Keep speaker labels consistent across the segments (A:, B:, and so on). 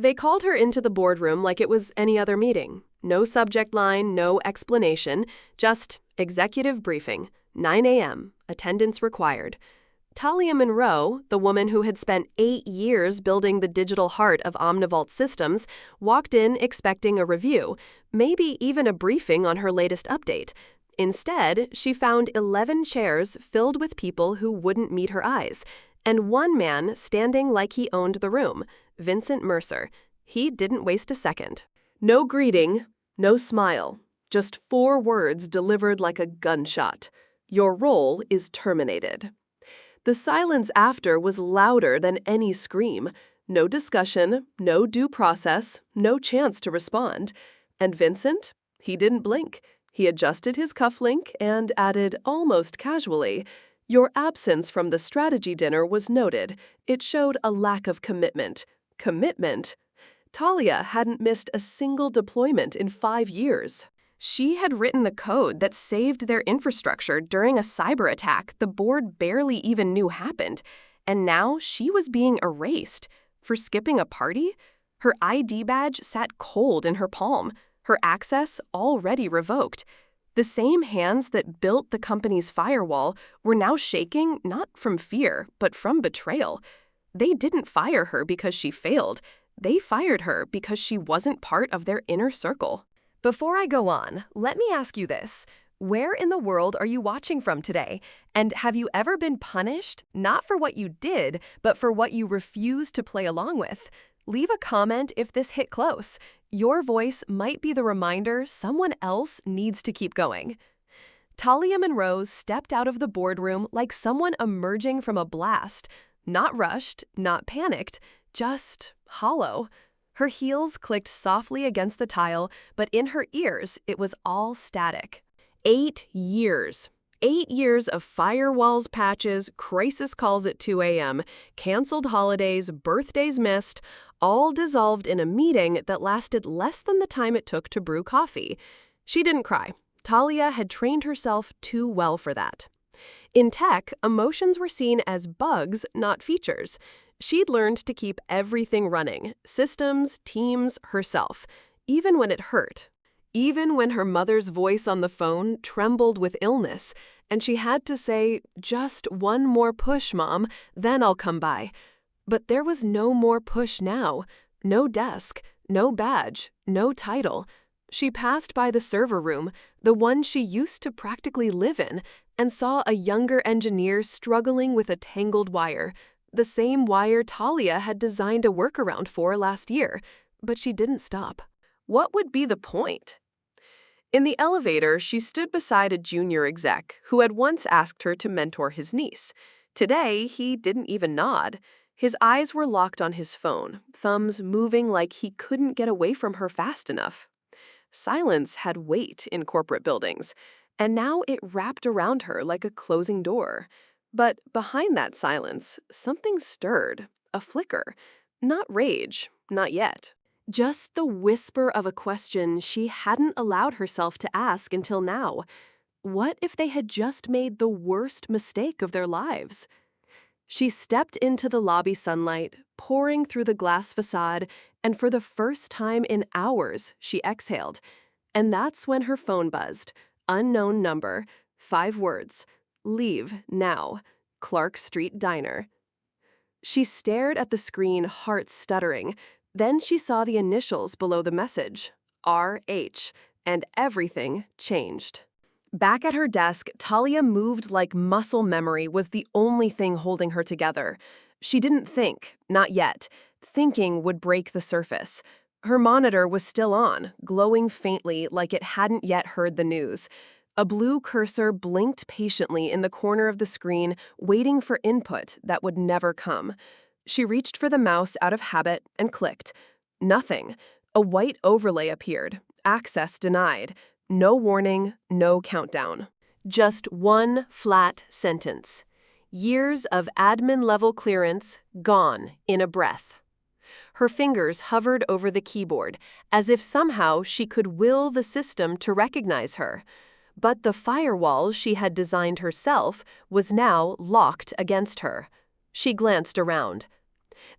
A: They called her into the boardroom like it was any other meeting. No subject line, no explanation, just executive briefing, 9 a.m., attendance required. Talia Monroe, the woman who had spent 8 years building the digital heart of Omnivault Systems, walked in expecting a review, maybe even a briefing on her latest update. Instead, she found 11 chairs filled with people who wouldn't meet her eyes, and one man standing like he owned the room, Vincent Mercer. He didn't waste a second. No greeting, no smile, just 4 words delivered like a gunshot. Your role is terminated. The silence after was louder than any scream. No discussion, no due process, no chance to respond. And Vincent? He didn't blink. He adjusted his cufflink and added almost casually, "Your absence from the strategy dinner was noted. It showed a lack of commitment." Commitment? Talia hadn't missed a single deployment in 5 years. She had written the code that saved their infrastructure during a cyber attack the board barely even knew happened, and now she was being erased. For skipping a party? Her ID badge sat cold in her palm, her access already revoked. The same hands that built the company's firewall were now shaking not from fear, but from betrayal. They didn't fire her because she failed. They fired her because she wasn't part of their inner circle. Before I go on, let me ask you this. Where in the world are you watching from today? And have you ever been punished, not for what you did, but for what you refused to play along with? Leave a comment if this hit close. Your voice might be the reminder someone else needs to keep going. Talia Monroe stepped out of the boardroom like someone emerging from a blast. Not rushed, not panicked, just hollow. Her heels clicked softly against the tile, but in her ears, it was all static. 8 years. 8 years of firewalls patches, crisis calls at 2 a.m., canceled holidays, birthdays missed, all dissolved in a meeting that lasted less than the time it took to brew coffee. She didn't cry. Talia had trained herself too well for that. In tech, emotions were seen as bugs, not features. She'd learned to keep everything running, systems, teams, herself, even when it hurt. Even when her mother's voice on the phone trembled with illness, and she had to say, "Just one more push, Mom, then I'll come by." But there was no more push now. No desk, no badge, no title. She passed by the server room, the one she used to practically live in, and saw a younger engineer struggling with a tangled wire. The same wire Talia had designed a workaround for last year, but she didn't stop. What would be the point? In the elevator, she stood beside a junior exec who had once asked her to mentor his niece. Today, he didn't even nod. His eyes were locked on his phone, thumbs moving like he couldn't get away from her fast enough. Silence had weight in corporate buildings, and now it wrapped around her like a closing door. But behind that silence, something stirred, a flicker. Not rage, not yet. Just the whisper of a question she hadn't allowed herself to ask until now. What if they had just made the worst mistake of their lives? She stepped into the lobby sunlight, pouring through the glass facade, and for the first time in hours, she exhaled. And that's when her phone buzzed. Unknown number, 5 words. "Leave now. Clark Street Diner." She stared at the screen, heart stuttering. Then she saw the initials below the message, RH, and everything changed. Back at her desk, Talia moved like muscle memory was the only thing holding her together. She didn't think, not yet. Thinking would break the surface. Her monitor was still on, glowing faintly like it hadn't yet heard the news. A blue cursor blinked patiently in the corner of the screen, waiting for input that would never come. She reached for the mouse out of habit and clicked. Nothing. A white overlay appeared. Access denied. No warning, no countdown. Just one flat sentence. Years of admin-level clearance gone in a breath. Her fingers hovered over the keyboard, as if somehow she could will the system to recognize her. But the firewall she had designed herself was now locked against her. She glanced around.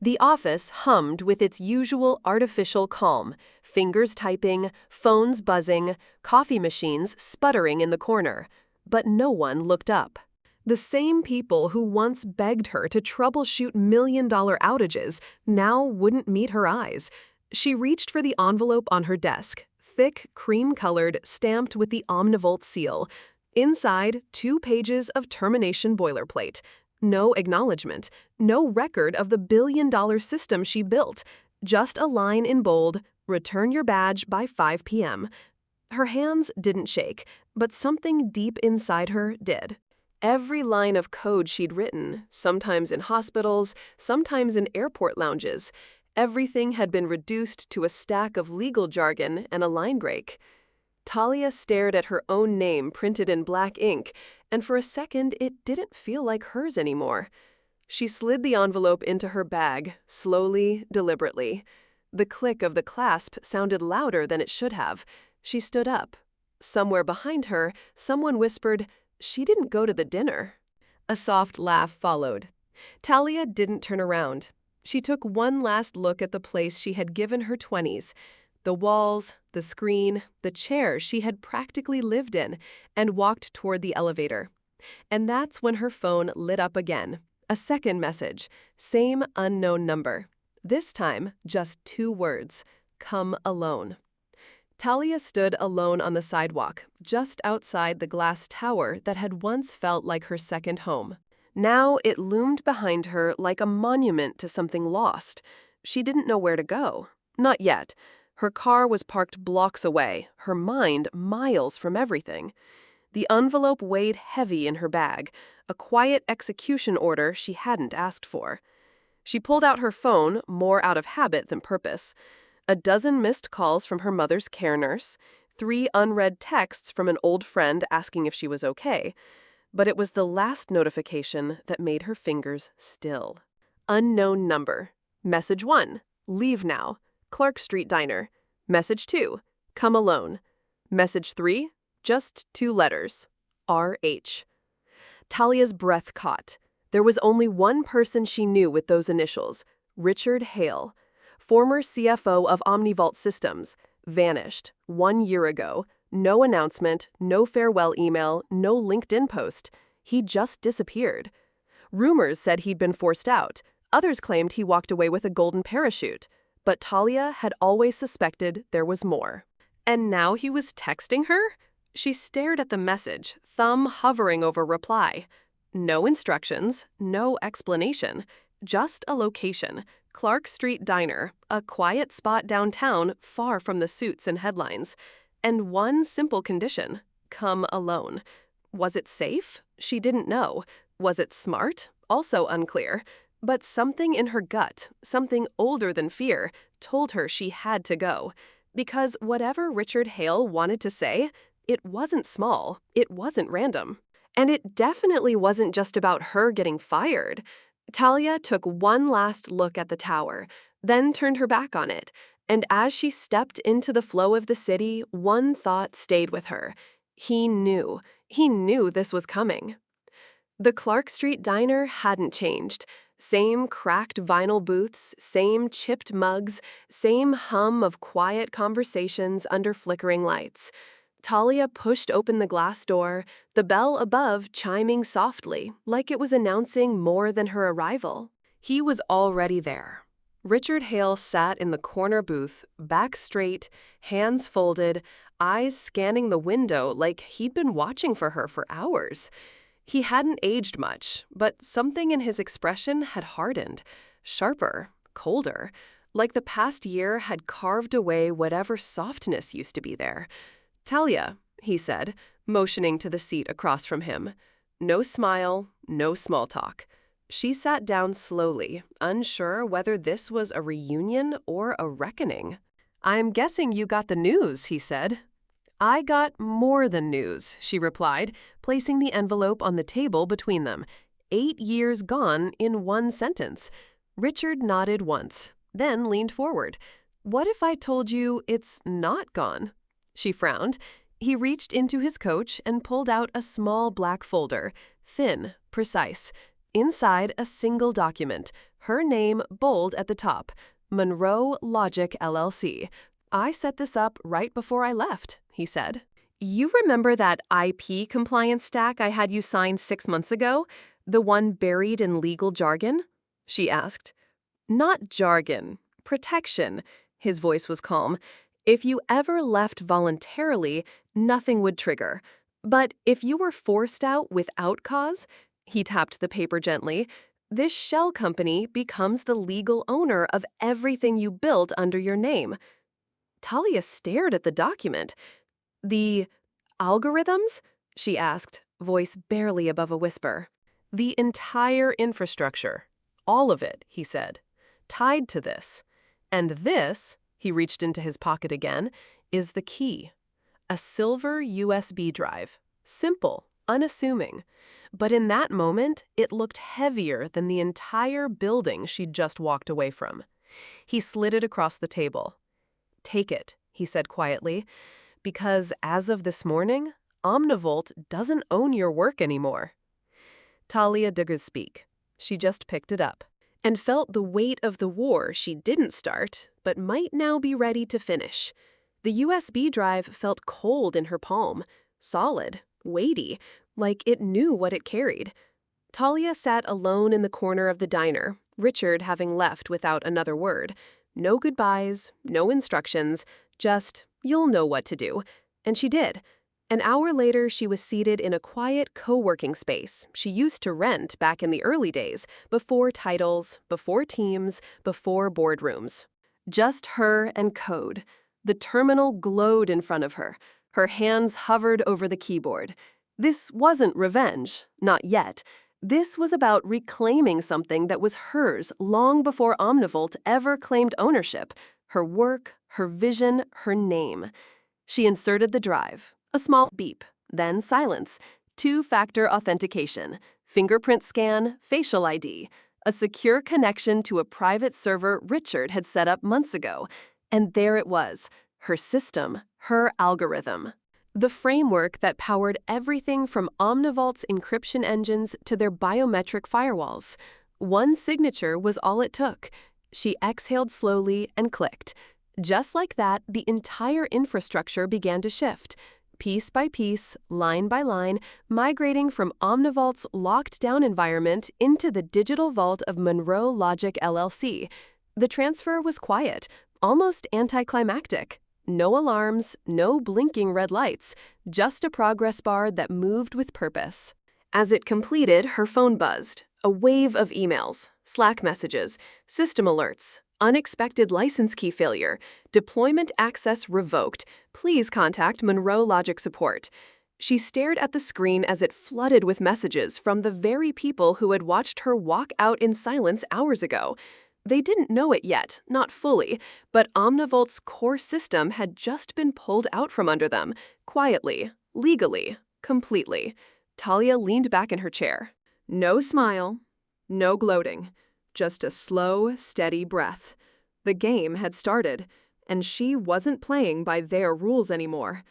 A: The office hummed with its usual artificial calm, fingers typing, phones buzzing, coffee machines sputtering in the corner. But no one looked up. The same people who once begged her to troubleshoot million-dollar outages now wouldn't meet her eyes. She reached for the envelope on her desk, thick, cream-colored, stamped with the Omnivolt seal. Inside, 2 pages of termination boilerplate. No acknowledgement, no record of the billion-dollar system she built. Just a line in bold, "Return your badge by 5 p.m." Her hands didn't shake, but something deep inside her did. Every line of code she'd written, sometimes in hospitals, sometimes in airport lounges, everything had been reduced to a stack of legal jargon and a line break. Talia stared at her own name printed in black ink, and for a second it didn't feel like hers anymore. She slid the envelope into her bag, slowly, deliberately. The click of the clasp sounded louder than it should have. She stood up. Somewhere behind her, someone whispered, "She didn't go to the dinner." A soft laugh followed. Talia didn't turn around. She took one last look at the place she had given her 20s. The walls, the screen, the chairs she had practically lived in, and walked toward the elevator. And that's when her phone lit up again. A second message, same unknown number. This time, just 2 words, "Come alone." Talia stood alone on the sidewalk, just outside the glass tower that had once felt like her second home. Now it loomed behind her like a monument to something lost. She didn't know where to go. Not yet. Her car was parked blocks away, her mind miles from everything. The envelope weighed heavy in her bag, a quiet execution order she hadn't asked for. She pulled out her phone, more out of habit than purpose. A dozen missed calls from her mother's care nurse, 3 unread texts from an old friend asking if she was okay. But it was the last notification that made her fingers still. Unknown number. Message 1, "Leave now. Clark Street Diner." Message 2, "Come alone." Message 3, just 2 letters, RH. Talia's breath caught. There was only one person she knew with those initials, Richard Hale, former CFO of Omnivolt Systems, vanished 1 year ago. No announcement, no farewell email, no LinkedIn post. He just disappeared. Rumors said he'd been forced out. Others claimed he walked away with a golden parachute. But Talia had always suspected there was more. And now he was texting her? She stared at the message, thumb hovering over reply. No instructions, no explanation, just a location, Clark Street Diner, a quiet spot downtown far from the suits and headlines. And one simple condition, come alone. Was it safe? She didn't know. Was it smart? Also unclear. But something in her gut, something older than fear, told her she had to go. Because whatever Richard Hale wanted to say, it wasn't small, it wasn't random. And it definitely wasn't just about her getting fired. Talia took one last look at the tower, then turned her back on it. And as she stepped into the flow of the city, one thought stayed with her. He knew this was coming. The Clark Street Diner hadn't changed. Same cracked vinyl booths, same chipped mugs, same hum of quiet conversations under flickering lights. Talia pushed open the glass door, the bell above chiming softly, like it was announcing more than her arrival. He was already there. Richard Hale sat in the corner booth, back straight, hands folded, eyes scanning the window like he'd been watching for her for hours. He hadn't aged much, but something in his expression had hardened, sharper, colder, like the past year had carved away whatever softness used to be there. "Talia," he said, motioning to the seat across from him. No smile, no small talk. She sat down slowly, unsure whether this was a reunion or a reckoning. "I'm guessing you got the news," he said. "I got more than news," she replied, placing the envelope on the table between them. 8 years gone in one sentence. Richard nodded once, then leaned forward. "What if I told you it's not gone?" She frowned. He reached into his coach and pulled out a small black folder, thin, precise. Inside a single document, her name bold at the top, Monroe Logic LLC. "I set this up right before I left," he said. "You remember that IP compliance stack I had you sign 6 months ago? The one buried in legal jargon?" she asked. "Not jargon, protection." His voice was calm. "If you ever left voluntarily, nothing would trigger. But if you were forced out without cause," he tapped the paper gently, "this shell company becomes the legal owner of everything you built under your name." Talia stared at the document. "The algorithms?" she asked, voice barely above a whisper. "The entire infrastructure. All of it," he said, "tied to this. And this," he reached into his pocket again, "is the key. A silver USB drive. Simple, unassuming. But in that moment, it looked heavier than the entire building she'd just walked away from." He slid it across the table. "Take it," he said quietly, "because as of this morning, Omnivolt doesn't own your work anymore." Talia didn't speak. She just picked it up and felt the weight of the war she didn't start, but might now be ready to finish. The USB drive felt cold in her palm, solid, weighty, like it knew what it carried. Talia sat alone in the corner of the diner, Richard having left without another word. No goodbyes, no instructions, just, "You'll know what to do." And she did. An hour later, she was seated in a quiet co-working space she used to rent back in the early days, before titles, before teams, before boardrooms. Just her and code. The terminal glowed in front of her. Her hands hovered over the keyboard. This wasn't revenge, not yet. This was about reclaiming something that was hers long before Omnivolt ever claimed ownership. Her work, her vision, her name. She inserted the drive. A small beep, then silence. Two-factor authentication, fingerprint scan, facial ID, a secure connection to a private server Richard had set up months ago. And there it was, her system, her algorithm. The framework that powered everything from Omnivolt's encryption engines to their biometric firewalls. One signature was all it took. She exhaled slowly and clicked. Just like that, the entire infrastructure began to shift. Piece by piece, line by line, migrating from Omnivolt's locked-down environment into the digital vault of Monroe Logic LLC. The transfer was quiet, almost anticlimactic. No alarms, no blinking red lights, just a progress bar that moved with purpose. As it completed, her phone buzzed. A wave of emails, Slack messages, system alerts, unexpected license key failure, deployment access revoked. Please contact Monroe Logic Support. She stared at the screen as it flooded with messages from the very people who had watched her walk out in silence hours ago. They didn't know it yet, not fully, but Omnivolt's core system had just been pulled out from under them, quietly, legally, completely. Talia leaned back in her chair. No smile, no gloating, just a slow, steady breath. The game had started, and she wasn't playing by their rules anymore.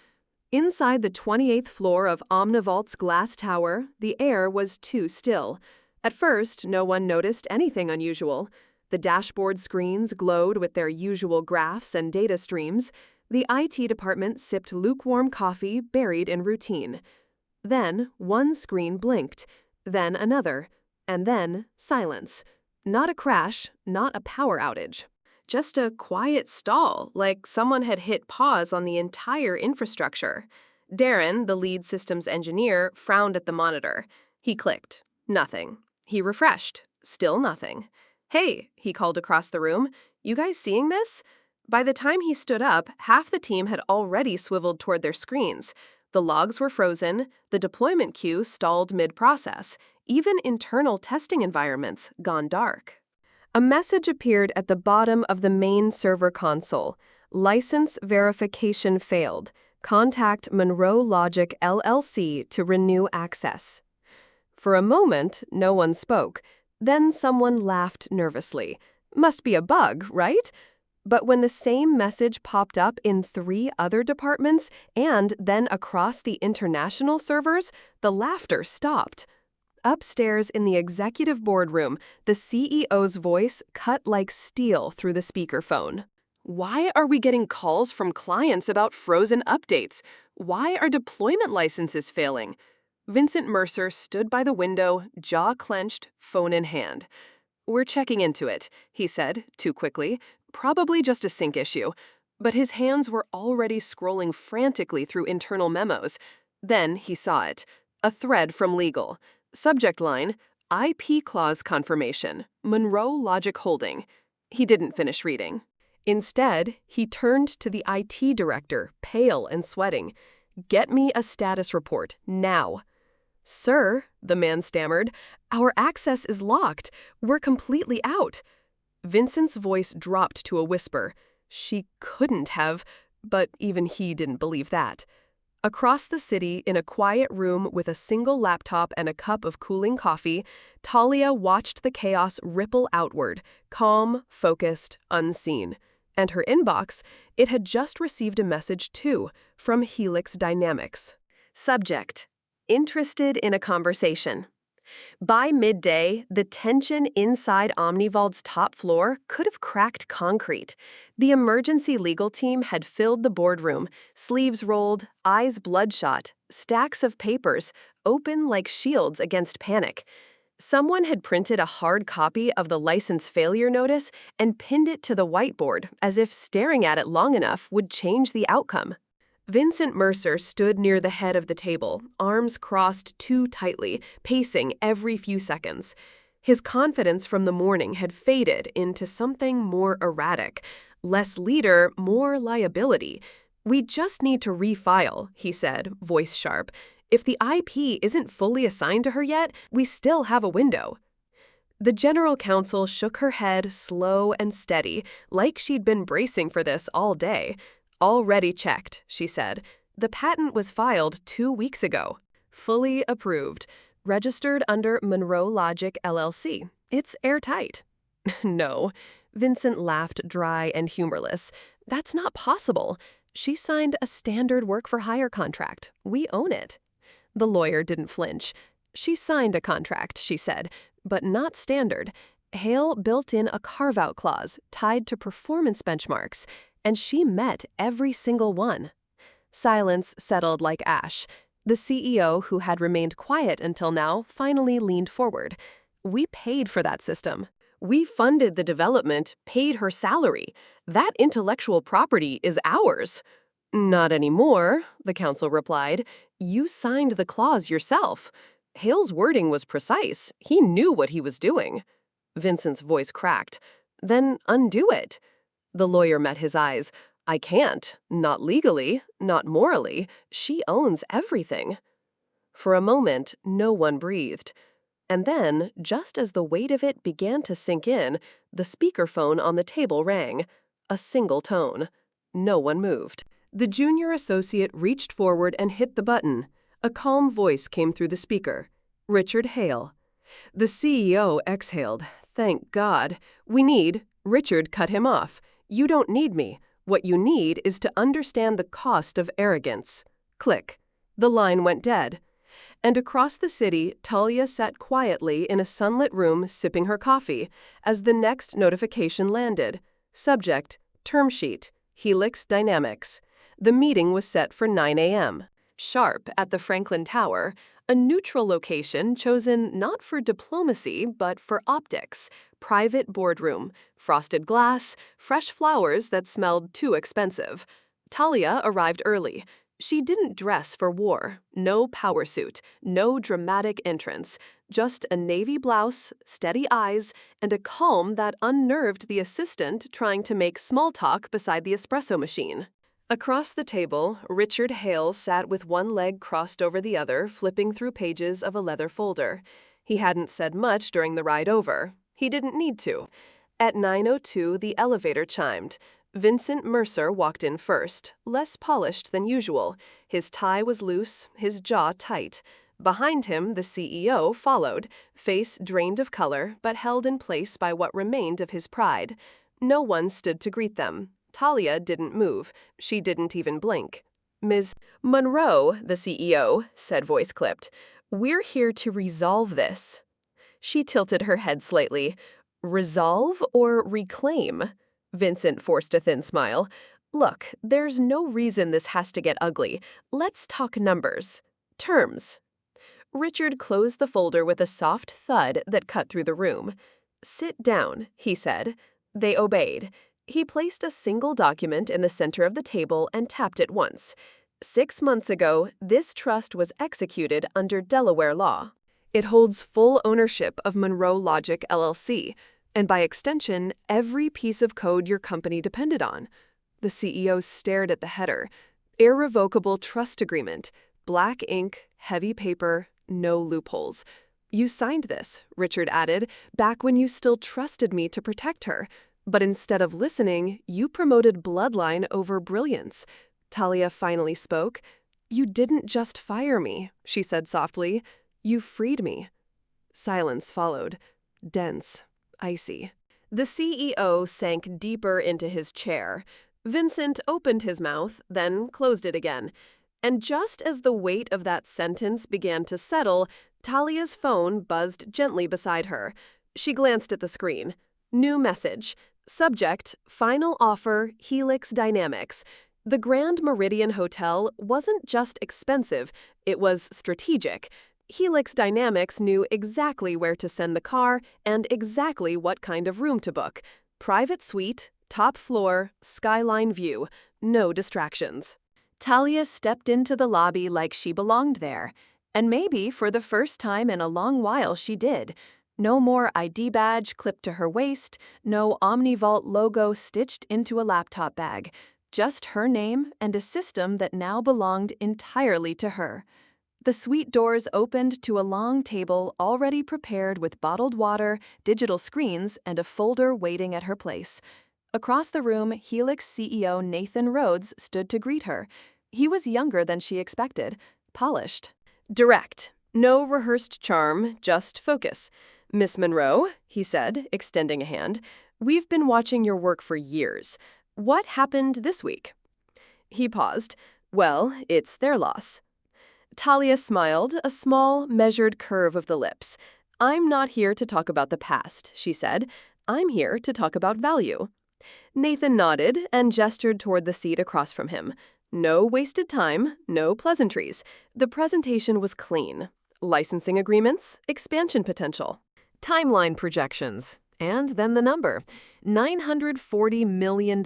A: Inside the 28th floor of Omnivolt's glass tower, the air was too still. At first, no one noticed anything unusual. The dashboard screens glowed with their usual graphs and data streams. The IT department sipped lukewarm coffee buried in routine. Then one screen blinked, then another, and then silence. Not a crash, not a power outage. Just a quiet stall, like someone had hit pause on the entire infrastructure. Darren, the lead systems engineer, frowned at the monitor. He clicked. Nothing. He refreshed. Still nothing. "Hey," he called across the room, "you guys seeing this?" By the time he stood up, half the team had already swiveled toward their screens. The logs were frozen, the deployment queue stalled mid-process, even internal testing environments gone dark. A message appeared at the bottom of the main server console. License verification failed. Contact Monroe Logic LLC to renew access. For a moment, no one spoke. Then someone laughed nervously. Must be a bug, right? But when the same message popped up in 3 other departments and then across the international servers, the laughter stopped. Upstairs in the executive boardroom, the CEO's voice cut like steel through the speakerphone. Why are we getting calls from clients about frozen updates? Why are deployment licenses failing? Vincent Mercer stood by the window, jaw clenched, phone in hand. "We're checking into it," he said, too quickly. "Probably just a sync issue." But his hands were already scrolling frantically through internal memos. Then he saw it. A thread from legal. Subject line, IP clause confirmation, Monroe Logic Holding. He didn't finish reading. Instead, he turned to the IT director, pale and sweating. "Get me a status report, now." "Sir," the man stammered, "our access is locked. We're completely out." Vincent's voice dropped to a whisper. She couldn't have, but even he didn't believe that. Across the city, in a quiet room with a single laptop and a cup of cooling coffee, Talia watched the chaos ripple outward, calm, focused, unseen. And her inbox, it had just received a message too, from Helix Dynamics. Subject: interested in a conversation. By midday, the tension inside Omnivault's top floor could have cracked concrete. The emergency legal team had filled the boardroom, sleeves rolled, eyes bloodshot, stacks of papers, open like shields against panic. Someone had printed a hard copy of the license failure notice and pinned it to the whiteboard, as if staring at it long enough would change the outcome. Vincent Mercer stood near the head of the table, arms crossed too tightly, pacing every few seconds. His confidence from the morning had faded into something more erratic. Less leader, more liability. "We just need to refile," he said, voice sharp. "If the IP isn't fully assigned to her yet, we still have a window." The general counsel shook her head slow and steady, like she'd been bracing for this all day. "Already checked," she said. "The patent was filed 2 weeks ago. Fully approved. Registered under Monroe Logic LLC. It's airtight." "No." Vincent laughed dry and humorless. "That's not possible. She signed a standard work-for-hire contract. We own it." The lawyer didn't flinch. "She signed a contract," she said, "but not standard. Hale built in a carve-out clause tied to performance benchmarks, and she met every single one." Silence settled like ash. The CEO, who had remained quiet until now, finally leaned forward. "We paid for that system. We funded the development, paid her salary. That intellectual property is ours." "Not anymore," the counsel replied. "You signed the clause yourself. Hale's wording was precise. He knew what he was doing." Vincent's voice cracked. "Then undo it." The lawyer met his eyes. "I can't. Not legally. Not morally. She owns everything." For a moment, no one breathed. And then, just as the weight of it began to sink in, the speakerphone on the table rang. A single tone. No one moved. The junior associate reached forward and hit the button. A calm voice came through the speaker. "Richard Hale." The CEO exhaled. "Thank God. We need—" Richard cut him off. "You don't need me. What you need is to understand the cost of arrogance." Click. The line went dead. And across the city, Talia sat quietly in a sunlit room sipping her coffee as the next notification landed. Subject: term sheet, Helix Dynamics. The meeting was set for 9 a.m. sharp at the Franklin Tower, a neutral location chosen not for diplomacy but for optics. Private boardroom, frosted glass, fresh flowers that smelled too expensive. Talia arrived early. She didn't dress for war. No power suit, no dramatic entrance. Just a navy blouse, steady eyes, and a calm that unnerved the assistant trying to make small talk beside the espresso machine. Across the table, Richard Hale sat with one leg crossed over the other, flipping through pages of a leather folder. He hadn't said much during the ride over. He didn't need to. At 9:02, the elevator chimed. Vincent Mercer walked in first, less polished than usual. His tie was loose, his jaw tight. Behind him, the CEO followed, face drained of color but held in place by what remained of his pride. No one stood to greet them. Talia didn't move. She didn't even blink. "Ms. Monroe," the CEO said, voice clipped. We're here to resolve this. She tilted her head slightly. Resolve or reclaim? Vincent forced a thin smile. Look, there's no reason this has to get ugly. Let's talk numbers. Terms. Richard closed the folder with a soft thud that cut through the room. Sit down, he said. They obeyed. He placed a single document in the center of the table and tapped it once. 6 months ago, this trust was executed under Delaware law. It holds full ownership of Monroe Logic LLC, and by extension, every piece of code your company depended on. The CEO stared at the header. Irrevocable trust agreement. Black ink, heavy paper, no loopholes. You signed this, Richard added, back when you still trusted me to protect her. But instead of listening, you promoted bloodline over brilliance. Talia finally spoke. You didn't just fire me, she said softly. You freed me. Silence followed. Dense. Icy. The CEO sank deeper into his chair. Vincent opened his mouth, then closed it again. And just as the weight of that sentence began to settle, Talia's phone buzzed gently beside her. She glanced at the screen. New message. Subject, final offer, Helix Dynamics. The Grand Meridian Hotel wasn't just expensive, it was strategic. Helix Dynamics knew exactly where to send the car and exactly what kind of room to book. Private suite, top floor, skyline view, no distractions. Talia stepped into the lobby like she belonged there. And maybe for the first time in a long while she did. No more ID badge clipped to her waist, no OmniVault logo stitched into a laptop bag. Just her name and a system that now belonged entirely to her. The suite doors opened to a long table already prepared with bottled water, digital screens, and a folder waiting at her place. Across the room, Helix CEO Nathan Rhodes stood to greet her. He was younger than she expected, polished. Direct. No rehearsed charm, just focus. Miss Monroe, he said, extending a hand, we've been watching your work for years. What happened this week? He paused. Well, it's their loss. Talia smiled, a small, measured curve of the lips. I'm not here to talk about the past, she said. I'm here to talk about value. Nathan nodded and gestured toward the seat across from him. No wasted time, no pleasantries. The presentation was clean. Licensing agreements, expansion potential. Timeline projections. And then the number. $940 million.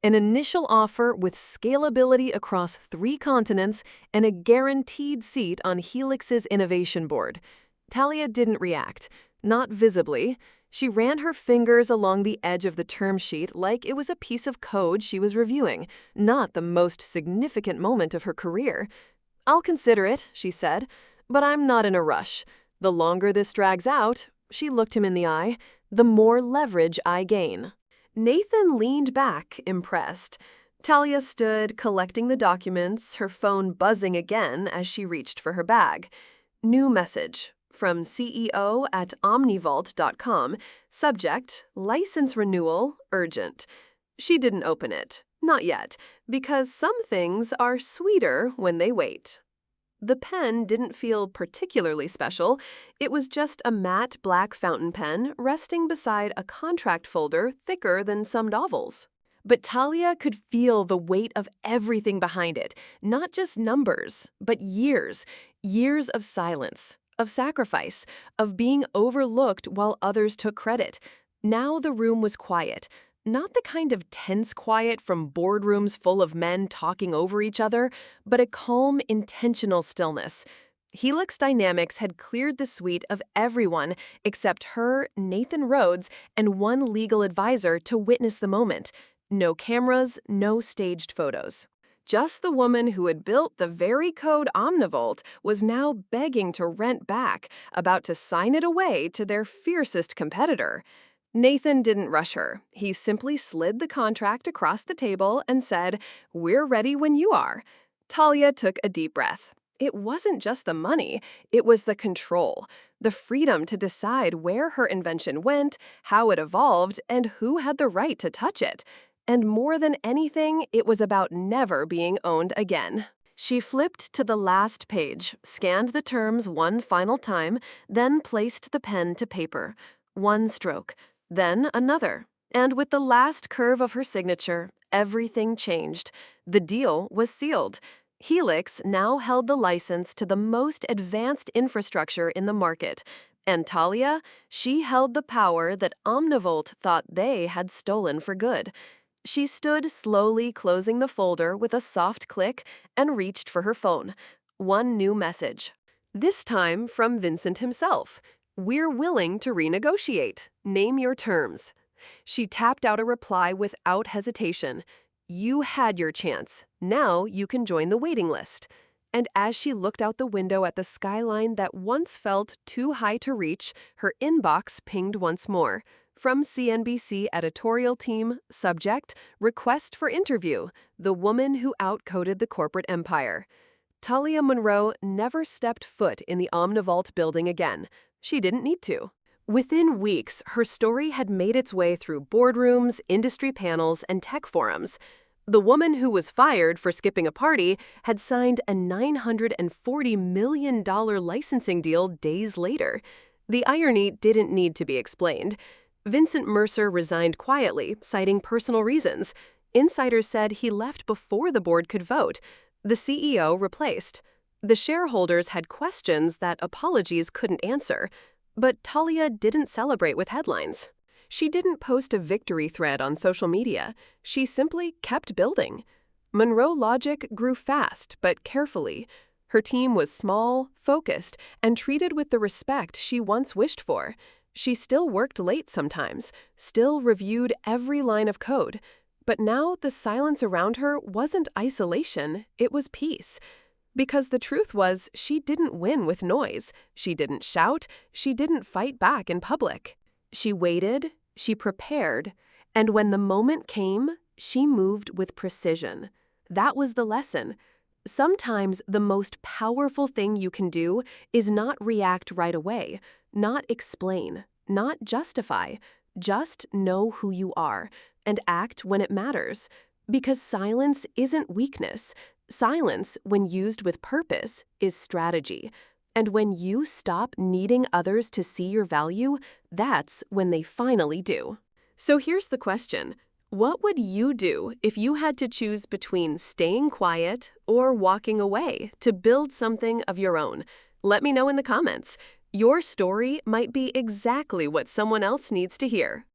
A: An initial offer with scalability across 3 continents and a guaranteed seat on Helix's innovation board. Talia didn't react. Not visibly. She ran her fingers along the edge of the term sheet like it was a piece of code she was reviewing, not the most significant moment of her career. I'll consider it, she said, but I'm not in a rush. The longer this drags out, she looked him in the eye, the more leverage I gain. Nathan leaned back, impressed. Talia stood, collecting the documents, her phone buzzing again as she reached for her bag. New message. From CEO at omnivault.com, subject, license renewal, urgent. She didn't open it, not yet, because some things are sweeter when they wait. The pen didn't feel particularly special. It was just a matte black fountain pen resting beside a contract folder thicker than some novels. But Talia could feel the weight of everything behind it, not just numbers, but years of silence. Of sacrifice, of being overlooked while others took credit. Now the room was quiet, not the kind of tense quiet from boardrooms full of men talking over each other, but a calm, intentional stillness. Helix Dynamics had cleared the suite of everyone except her, Nathan Rhodes, and one legal advisor to witness the moment. No cameras, no staged photos. Just the woman who had built the very code OmniVault was now begging to rent back, about to sign it away to their fiercest competitor. Nathan didn't rush her. He simply slid the contract across the table and said, "We're ready when you are." Talia took a deep breath. It wasn't just the money, it was the control, the freedom to decide where her invention went, how it evolved, and who had the right to touch it. And more than anything, it was about never being owned again. She flipped to the last page, scanned the terms one final time, then placed the pen to paper. One stroke, then another. And with the last curve of her signature, everything changed. The deal was sealed. Helix now held the license to the most advanced infrastructure in the market. And Talia, she held the power that Omnivolt thought they had stolen for good. She stood slowly closing the folder with a soft click and reached for her phone. One new message. This time from Vincent himself. "We're willing to renegotiate. Name your terms." She tapped out a reply without hesitation. "You had your chance. Now you can join the waiting list." And as she looked out the window at the skyline that once felt too high to reach, her inbox pinged once more. From CNBC editorial team, subject, "Request for interview, the woman who outcoded the corporate empire." Talia Monroe never stepped foot in the Omnivolt building again. She didn't need to. Within weeks, her story had made its way through boardrooms, industry panels, and tech forums. The woman who was fired for skipping a party had signed a $940 million licensing deal days later. The irony didn't need to be explained. Vincent Mercer resigned quietly, citing personal reasons. Insiders said he left before the board could vote. The CEO replaced. The shareholders had questions that apologies couldn't answer. But Talia didn't celebrate with headlines. She didn't post a victory thread on social media. She simply kept building. Monroe Logic grew fast but carefully. Her team was small, focused, and treated with the respect she once wished for. She still worked late sometimes, still reviewed every line of code. But now the silence around her wasn't isolation, it was peace. Because the truth was, she didn't win with noise. She didn't shout. She didn't fight back in public. She waited, she prepared, and when the moment came, she moved with precision. That was the lesson. Sometimes the most powerful thing you can do is not react right away, not explain, not justify. Just know who you are and act when it matters. Because silence isn't weakness. Silence, when used with purpose, is strategy. And when you stop needing others to see your value, that's when they finally do. So here's the question. What would you do if you had to choose between staying quiet or walking away to build something of your own? Let me know in the comments. Your story might be exactly what someone else needs to hear.